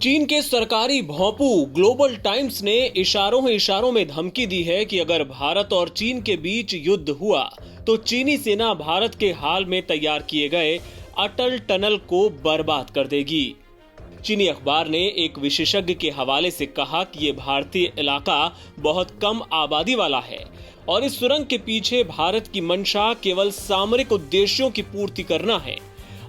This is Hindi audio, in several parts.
चीन के सरकारी भोंपू ग्लोबल टाइम्स ने इशारों ही इशारों में धमकी दी है कि अगर भारत और चीन के बीच युद्ध हुआ तो चीनी सेना भारत के हाल में तैयार किए गए अटल टनल को बर्बाद कर देगी। चीनी अखबार ने एक विशेषज्ञ के हवाले से कहा कि यह भारतीय इलाका बहुत कम आबादी वाला है और इस सुरंग के पीछे भारत की मंशा केवल सामरिक उद्देश्यों की पूर्ति करना है।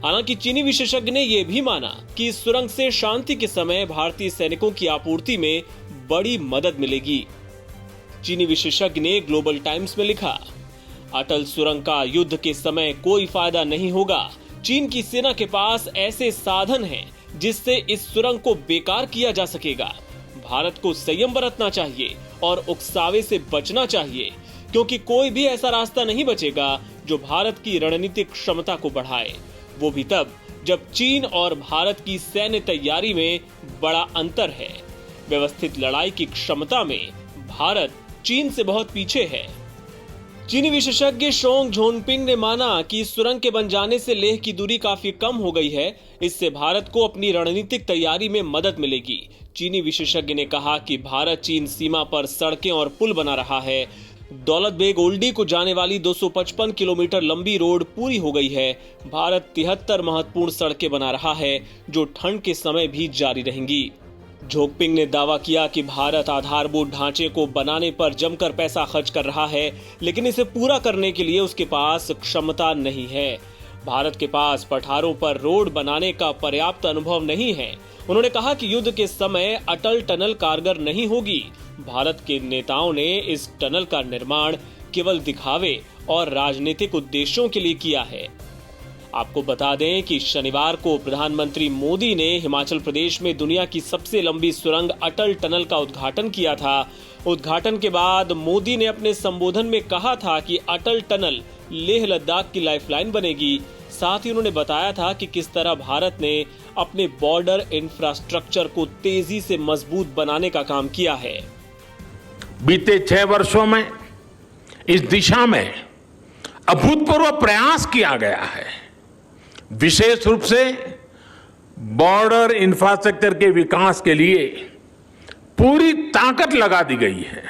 हालांकि चीनी विशेषज्ञ ने यह भी माना कि इस सुरंग से शांति के समय भारतीय सैनिकों की आपूर्ति में बड़ी मदद मिलेगी। चीनी विशेषज्ञ ने ग्लोबल टाइम्स में लिखा, अटल सुरंग का युद्ध के समय कोई फायदा नहीं होगा। चीन की सेना के पास ऐसे साधन हैं जिससे इस सुरंग को बेकार किया जा सकेगा। भारत को संयम बरतना चाहिए और उकसावे से बचना चाहिए, क्योंकि कोई भी ऐसा रास्ता नहीं बचेगा जो भारत की रणनीतिक क्षमता को बढ़ाए, वो भी तब जब चीन और भारत की सैन्य तैयारी में बड़ा अंतर है। व्यवस्थित लड़ाई की क्षमता में भारत चीन से बहुत पीछे है। चीनी विशेषज्ञ शोंग झोनपिंग ने माना कि इस सुरंग के बन जाने से लेह की दूरी काफी कम हो गई है। इससे भारत को अपनी रणनीतिक तैयारी में मदद मिलेगी। चीनी विशेषज्ञ ने कहा कि भारत चीन सीमा पर सड़कें और पुल बना रहा है। दौलत बेग ओल्डी को जाने वाली 255 किलोमीटर लंबी रोड पूरी हो गई है। भारत 73 महत्वपूर्ण सड़कें बना रहा है जो ठंड के समय भी जारी रहेंगी। झोंगपिंग ने दावा किया कि भारत आधारभूत ढांचे को बनाने पर जमकर पैसा खर्च कर रहा है, लेकिन इसे पूरा करने के लिए उसके पास क्षमता नहीं है। भारत के पास पठारों पर रोड बनाने का पर्याप्त अनुभव नहीं है। उन्होंने कहा कि युद्ध के समय अटल टनल कारगर नहीं होगी। भारत के नेताओं ने इस टनल का निर्माण केवल दिखावे और राजनीतिक उद्देश्यों के लिए किया है। आपको बता दें कि शनिवार को प्रधानमंत्री मोदी ने हिमाचल प्रदेश में दुनिया की सबसे लंबी सुरंग अटल टनल का उद्घाटन किया था। उद्घाटन के बाद मोदी ने अपने संबोधन में कहा था कि अटल टनल लेह लद्दाख की लाइफलाइन बनेगी। साथ ही उन्होंने बताया था कि किस तरह भारत ने अपने बॉर्डर इंफ्रास्ट्रक्चर को तेजी से मजबूत बनाने का काम किया है। बीते 6 वर्षों में इस दिशा में अभूतपूर्व प्रयास किया गया है। विशेष रूप से बॉर्डर इंफ्रास्ट्रक्चर के विकास के लिए पूरी ताकत लगा दी गई है।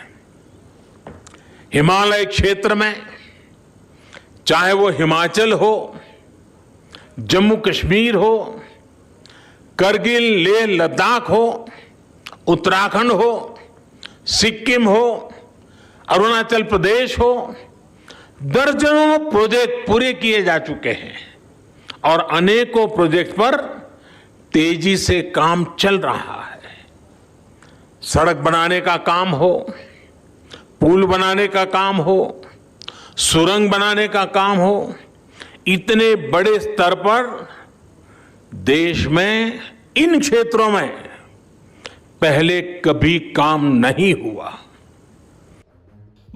हिमालय क्षेत्र में चाहे वो हिमाचल हो, जम्मू कश्मीर हो, करगिल लेह लद्दाख हो, उत्तराखंड हो, सिक्किम हो, अरुणाचल प्रदेश हो, दर्जनों प्रोजेक्ट पूरे किए जा चुके हैं और अनेकों प्रोजेक्ट पर तेजी से काम चल रहा है। सड़क बनाने का काम हो, पुल बनाने का काम हो, सुरंग बनाने का काम हो, इतने बड़े स्तर पर देश में इन क्षेत्रों में पहले कभी काम नहीं हुआ।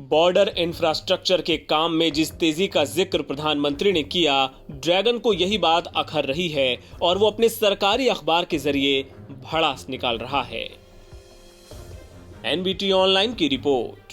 बॉर्डर इंफ्रास्ट्रक्चर के काम में जिस तेजी का जिक्र प्रधानमंत्री ने किया, ड्रैगन को यही बात अखर रही है और वो अपने सरकारी अखबार के जरिए भड़ास निकाल रहा है। एनबीटी ऑनलाइन की रिपोर्ट।